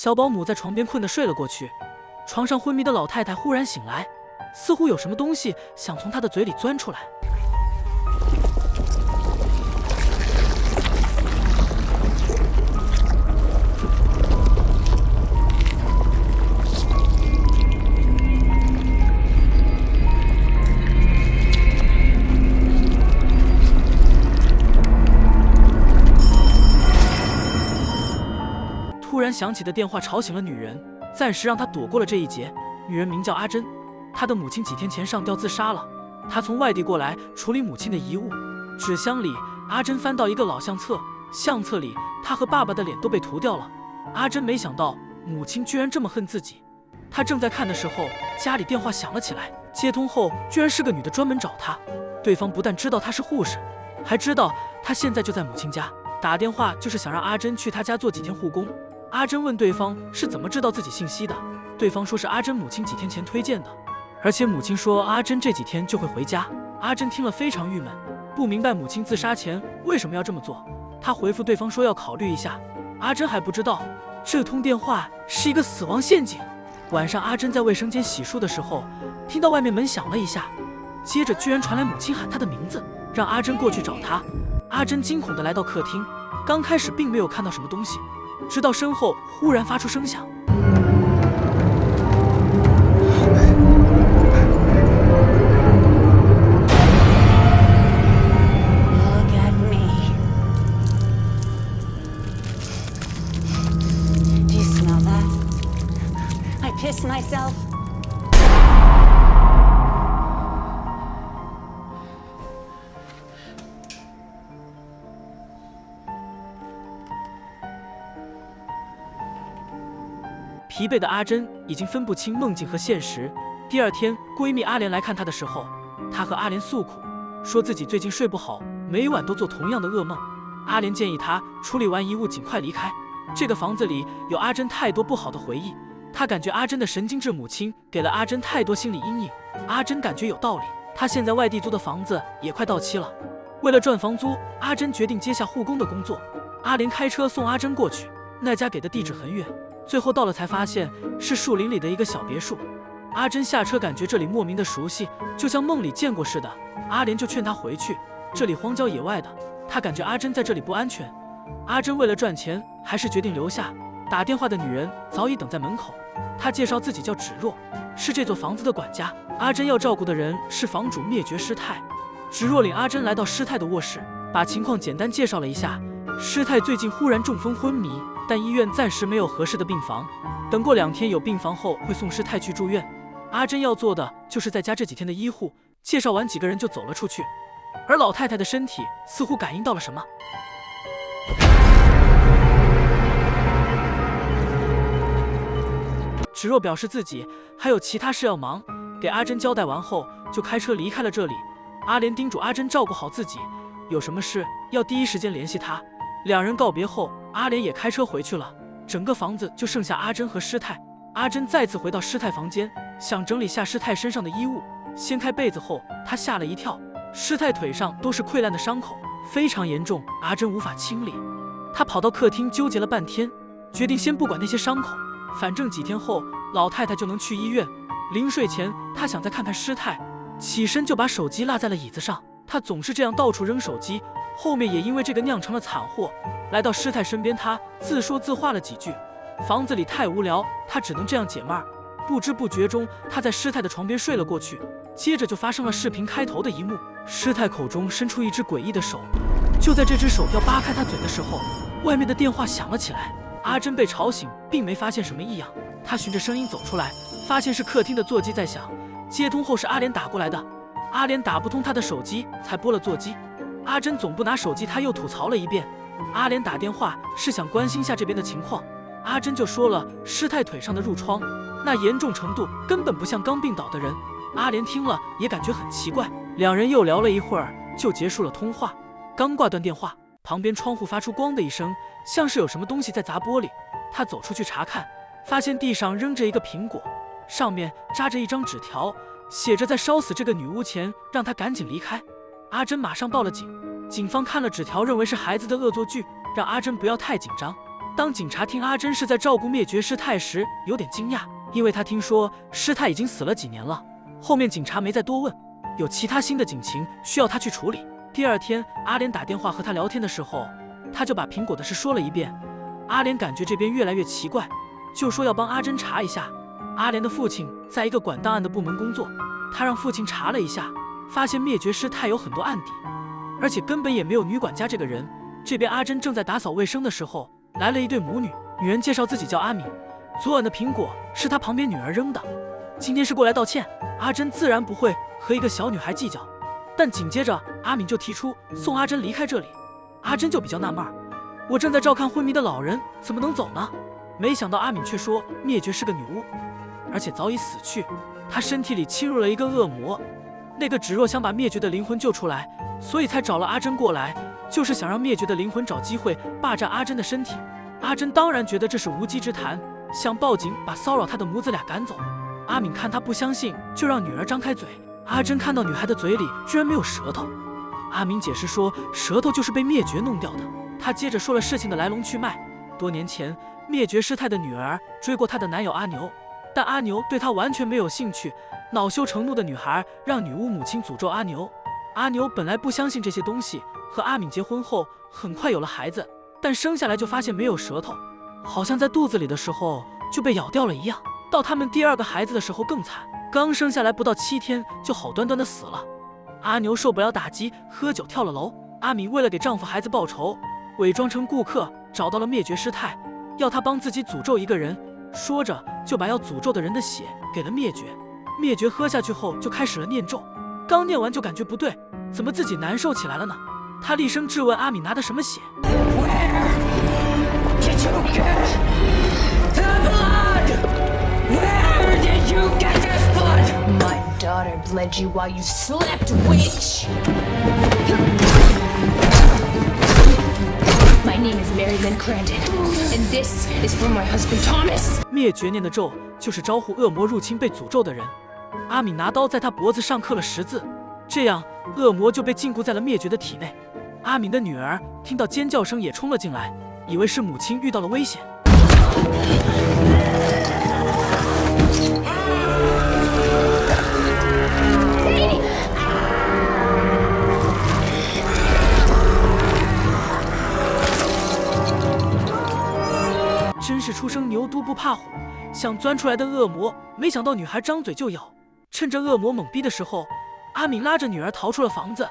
小保姆在床边困得睡了过去。床上昏迷的老太太忽然醒来，似乎有什么东西想从她的嘴里钻出来。突然响起的电话吵醒了女人，暂时让她躲过了这一劫。女人名叫阿珍，她的母亲几天前上吊自杀了。她从外地过来处理母亲的遗物。纸箱里，阿珍翻到一个老相册，相册里她和爸爸的脸都被涂掉了。阿珍没想到母亲居然这么恨自己。她正在看的时候，家里电话响了起来，接通后居然是个女的专门找她。对方不但知道她是护士，还知道她现在就在母亲家，打电话就是想让阿珍去她家做几天护工。阿珍问对方是怎么知道自己信息的，对方说是阿珍母亲几天前推荐的，而且母亲说阿珍这几天就会回家。阿珍听了非常郁闷，不明白母亲自杀前为什么要这么做。她回复对方说要考虑一下。阿珍还不知道这通电话是一个死亡陷阱。晚上阿珍在卫生间洗漱的时候，听到外面门响了一下，接着居然传来母亲喊她的名字，让阿珍过去找她。阿珍惊恐地来到客厅，刚开始并没有看到什么东西，直到身后忽然发出声响。Look at me. Do you smell that? I pissed myself. 疲惫的阿珍已经分不清梦境和现实。第二天，闺蜜阿莲来看她的时候，她和阿莲诉苦，说自己最近睡不好，每晚都做同样的噩梦。阿莲建议她处理完遗物尽快离开，这个房子里有阿珍太多不好的回忆。她感觉阿珍的神经质母亲给了阿珍太多心理阴影。阿珍感觉有道理，她现在外地租的房子也快到期了，为了赚房租，阿珍决定接下护工的工作。阿莲开车送阿珍过去，那家给的地址很远，最后到了才发现是树林里的一个小别墅。阿珍下车感觉这里莫名的熟悉，就像梦里见过似的。阿莲就劝她回去，这里荒郊野外的，她感觉阿珍在这里不安全。阿珍为了赚钱，还是决定留下。打电话的女人早已等在门口，她介绍自己叫芷若，是这座房子的管家。阿珍要照顾的人是房主灭绝师太。芷若领阿珍来到师太的卧室，把情况简单介绍了一下。师太最近忽然中风昏迷，但医院暂时没有合适的病房，等过2天有病房后会送师太去住院。阿珍要做的就是在家这几天的医护。介绍完几个人就走了出去，而老太太的身体似乎感应到了什么。芷若表示自己还有其他事要忙，给阿珍交代完后就开车离开了这里。阿莲叮嘱阿珍照顾好自己，有什么事要第一时间联系她。两人告别后，阿莲也开车回去了。整个房子就剩下阿珍和师太。阿珍再次回到师太房间，想整理下师太身上的衣物。掀开被子后，她吓了一跳，师太腿上都是溃烂的伤口，非常严重，阿珍无法清理。她跑到客厅纠结了半天，决定先不管那些伤口，反正几天后老太太就能去医院。临睡前，她想再看看师太，起身就把手机落在了椅子上。她总是这样到处扔手机，后面也因为这个酿成了惨祸。来到师太身边，她自说自话了几句。房子里太无聊，她只能这样解闷儿。不知不觉中，她在师太的床边睡了过去。接着就发生了视频开头的一幕，师太口中伸出一只诡异的手。就在这只手要扒开她嘴的时候，外面的电话响了起来。阿珍被吵醒，并没发现什么异样。她循着声音走出来，发现是客厅的座机在响。接通后是阿莲打过来的，阿莲打不通她的手机，才拨了座机。阿珍总不拿手机，她又吐槽了一遍。阿莲打电话是想关心下这边的情况，阿珍就说了师太腿上的褥疮，那严重程度根本不像刚病倒的人。阿莲听了也感觉很奇怪，两人又聊了一会儿，就结束了通话。刚挂断电话，旁边窗户发出咣的一声，像是有什么东西在砸玻璃。他走出去查看，发现地上扔着一个苹果，上面扎着一张纸条，写着在烧死这个女巫前让他赶紧离开。阿珍马上报了警，警方看了纸条，认为是孩子的恶作剧，让阿珍不要太紧张。当警察听阿珍是在照顾灭绝师太时，有点惊讶，因为他听说师太已经死了几年了。后面警察没再多问，有其他新的警情需要他去处理。第二天，阿莲打电话和他聊天的时候，他就把苹果的事说了一遍。阿莲感觉这边越来越奇怪，就说要帮阿珍查一下。阿莲的父亲在一个管档案的部门工作，他让父亲查了一下，发现灭绝师太有很多案底，而且根本也没有女管家这个人。这边阿珍正在打扫卫生的时候，来了一对母女，女人介绍自己叫阿敏，昨晚的苹果是她旁边女儿扔的，今天是过来道歉。阿珍自然不会和一个小女孩计较，但紧接着阿敏就提出送阿珍离开这里。阿珍就比较纳闷，我正在照看昏迷的老人，怎么能走呢？没想到阿敏却说灭绝是个女巫，而且早已死去，她身体里侵入了一个恶魔，那个芷若想把灭绝的灵魂救出来，所以才找了阿珍过来，就是想让灭绝的灵魂找机会霸占阿珍的身体。阿珍当然觉得这是无稽之谈，想报警把骚扰她的母子俩赶走。阿敏看她不相信，就让女儿张开嘴。阿珍看到女孩的嘴里居然没有舌头，阿敏解释说舌头就是被灭绝弄掉的。她接着说了事情的来龙去脉。多年前，灭绝师太的女儿追过她的男友阿牛，但阿牛对她完全没有兴趣。恼羞成怒的女孩让女巫母亲诅咒阿牛。阿牛本来不相信这些东西，和阿敏结婚后很快有了孩子，但生下来就发现没有舌头，好像在肚子里的时候就被咬掉了一样。到他们第二个孩子的时候更惨，刚生下来不到7天就好端端的死了。阿牛受不了打击，喝酒跳了楼。阿敏为了给丈夫孩子报仇，伪装成顾客找到了灭绝师太，要她帮自己诅咒一个人，说着就把要诅咒的人的血给了灭绝。灭绝喝下去后就开始了念咒，刚念完就感觉不对，怎么自己难受起来了呢？他厉声质问阿敏拿的什么血。My daughter bled you while you slept, witch! My name is Mary Lynn Crandon, and this is for my husband Thomas. 灭绝念的咒就是招呼恶魔入侵被诅咒的人。阿敏拿刀在他脖子上刻了10字，这样恶魔就被禁锢在了灭绝的体内。阿敏的女儿听到尖叫声也冲了进来，以为是母亲遇到了危险。真是初生牛犊不怕虎，想钻出来的恶魔，没想到女孩张嘴就咬。趁着恶魔懵逼的时候，阿敏拉着女儿逃出了房子。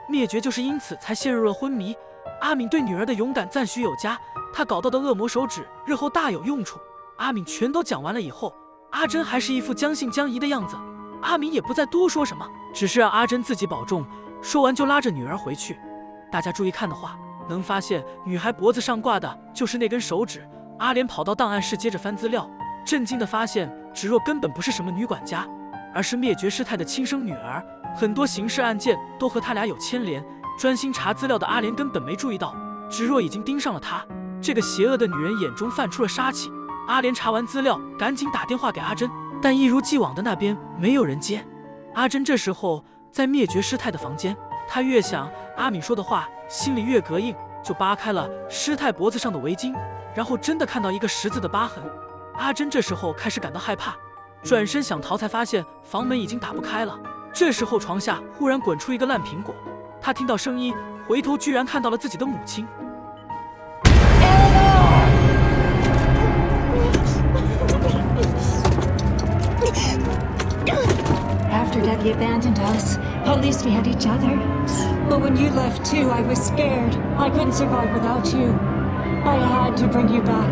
灭绝就是因此才陷入了昏迷。阿敏对女儿的勇敢赞许有加，她搞到的恶魔手指日后大有用处。阿敏全都讲完了以后，阿珍还是一副将信将疑的样子。阿敏也不再多说什么，只是让阿珍自己保重。说完就拉着女儿回去。大家注意看的话，能发现女孩脖子上挂的就是那根手指。阿莲跑到档案室接着翻资料，震惊地发现芷若根本不是什么女管家，而是灭绝师太的亲生女儿。很多刑事案件都和他俩有牵连，专心查资料的阿莲根本没注意到芷若已经盯上了他。这个邪恶的女人眼中泛出了杀气。阿莲查完资料赶紧打电话给阿珍，但一如既往的那边没有人接。阿珍这时候在灭绝师太的房间，她越想阿敏说的话，心里越膈应，就扒开了师太脖子上的围巾，然后真的看到一个10字的疤痕。阿珍这时候开始感到害怕，转身想逃，才发现房门已经打不开了。这时候床下忽然滚出一个烂苹果，他听到声音，回头居然看到了自己的母亲。After Debbie abandoned us, at least we had each other. But when you left too, I was scared. I couldn't survive without you. I had to bring you back.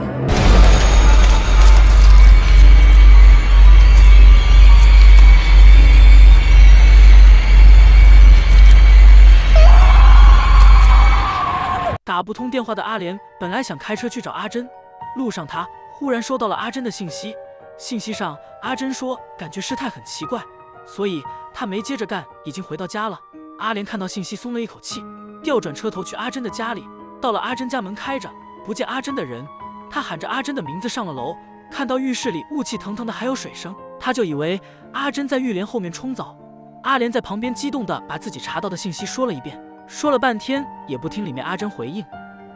打不通电话的阿莲本来想开车去找阿珍，路上他忽然收到了阿珍的信息。信息上阿珍说感觉事态很奇怪，所以他没接着干，已经回到家了。阿莲看到信息松了一口气，调转车头去阿珍的家里。到了阿珍家，门开着，不见阿珍的人，他喊着阿珍的名字上了楼，看到浴室里雾气腾腾的，还有水声，他就以为阿珍在浴帘后面冲澡。阿莲在旁边激动地把自己查到的信息说了一遍，说了半天也不听里面阿珍回应，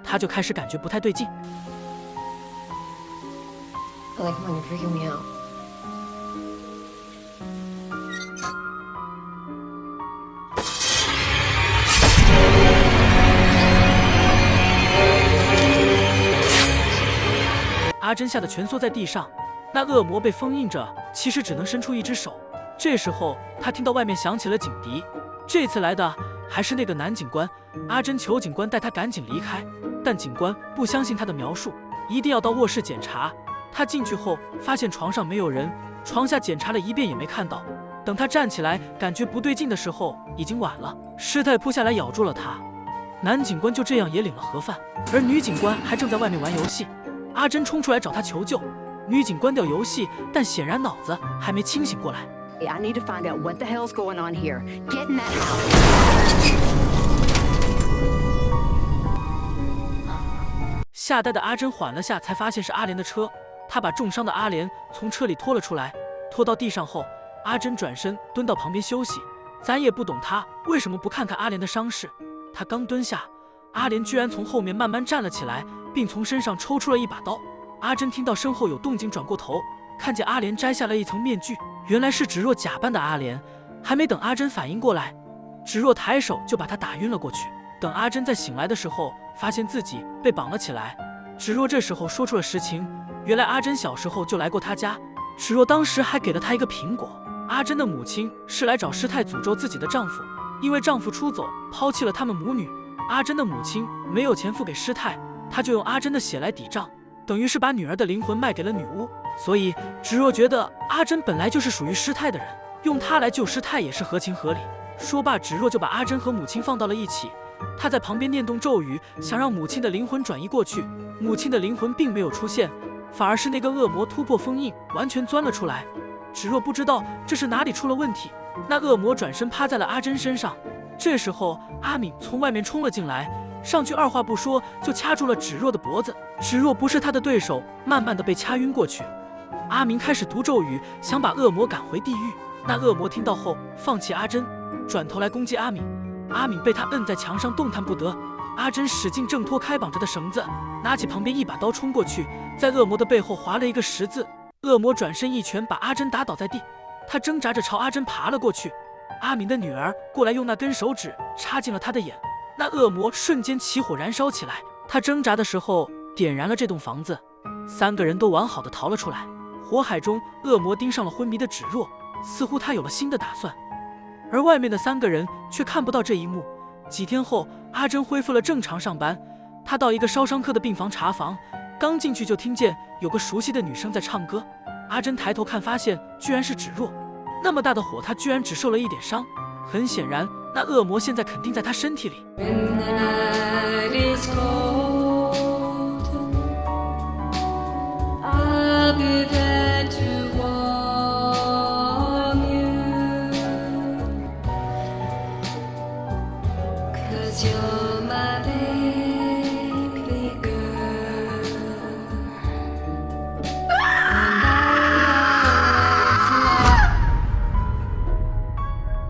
他就开始感觉不太对劲。Lily, come on, you're freaking me out.阿珍吓得蜷缩在地上，那恶魔被封印着，其实只能伸出一只手。这时候，他听到外面响起了警笛，这次来的还是那个男警官。阿珍求警官带他赶紧离开，但警官不相信他的描述，一定要到卧室检查。他进去后发现床上没有人，床下检查了一遍也没看到。等他站起来感觉不对劲的时候，已经晚了，尸体扑下来咬住了他。男警官就这样也领了盒饭，而女警官还正在外面玩游戏。阿珍冲出来找他求救，女警关掉游戏，但显然脑子还没清醒过来。Yeah, I need to find out what the hell's going on here. Get in that house. 吓呆的阿珍缓了下，才发现是阿莲的车。她把重伤的阿莲从车里拖了出来，拖到地上后，阿珍转身蹲到旁边休息。咱也不懂她为什么不看看阿莲的伤势。她刚蹲下，阿莲居然从后面慢慢站了起来，并从身上抽出了一把刀。阿珍听到身后有动静，转过头，看见阿莲摘下了一层面具，原来是芷若假扮的阿莲。还没等阿珍反应过来，芷若抬手就把她打晕了过去。等阿珍再醒来的时候，发现自己被绑了起来。芷若这时候说出了实情，原来阿珍小时候就来过她家，芷若当时还给了她一个苹果。阿珍的母亲是来找师太诅咒自己的丈夫，因为丈夫出走抛弃了他们母女。阿珍的母亲没有钱付给师太，她就用阿珍的血来抵账，等于是把女儿的灵魂卖给了女巫。所以芷若觉得阿珍本来就是属于师太的人，用她来救师太也是合情合理。说罢，芷若就把阿珍和母亲放到了一起。她在旁边念动咒语，想让母亲的灵魂转移过去。母亲的灵魂并没有出现，反而是那个恶魔突破封印，完全钻了出来。芷若不知道这是哪里出了问题，那恶魔转身趴在了阿珍身上。这时候阿敏从外面冲了进来，上去二话不说就掐住了芷若的脖子。芷若不是他的对手，慢慢的被掐晕过去。阿明开始读咒语，想把恶魔赶回地狱。那恶魔听到后放弃阿珍，转头来攻击阿敏。阿敏被他摁在墙上动弹不得。阿珍使劲挣脱开绑着的绳子，拿起旁边一把刀冲过去，在恶魔的背后划了一个十字。恶魔转身一拳把阿珍打倒在地，他挣扎着朝阿珍爬了过去。阿敏的女儿过来用那根手指插进了他的眼，那恶魔瞬间起火燃烧起来。他挣扎的时候点燃了这栋房子，三个人都完好的逃了出来。火海中，恶魔盯上了昏迷的芷若，似乎他有了新的打算，而外面的三个人却看不到这一幕。几天后，阿珍恢复了正常上班，她到一个烧伤科的病房查房，刚进去就听见有个熟悉的女生在唱歌。阿珍抬头看，发现居然是芷若。那么大的火，她居然只受了一点伤，很显然那恶魔现在肯定在她身体里。When the night is cold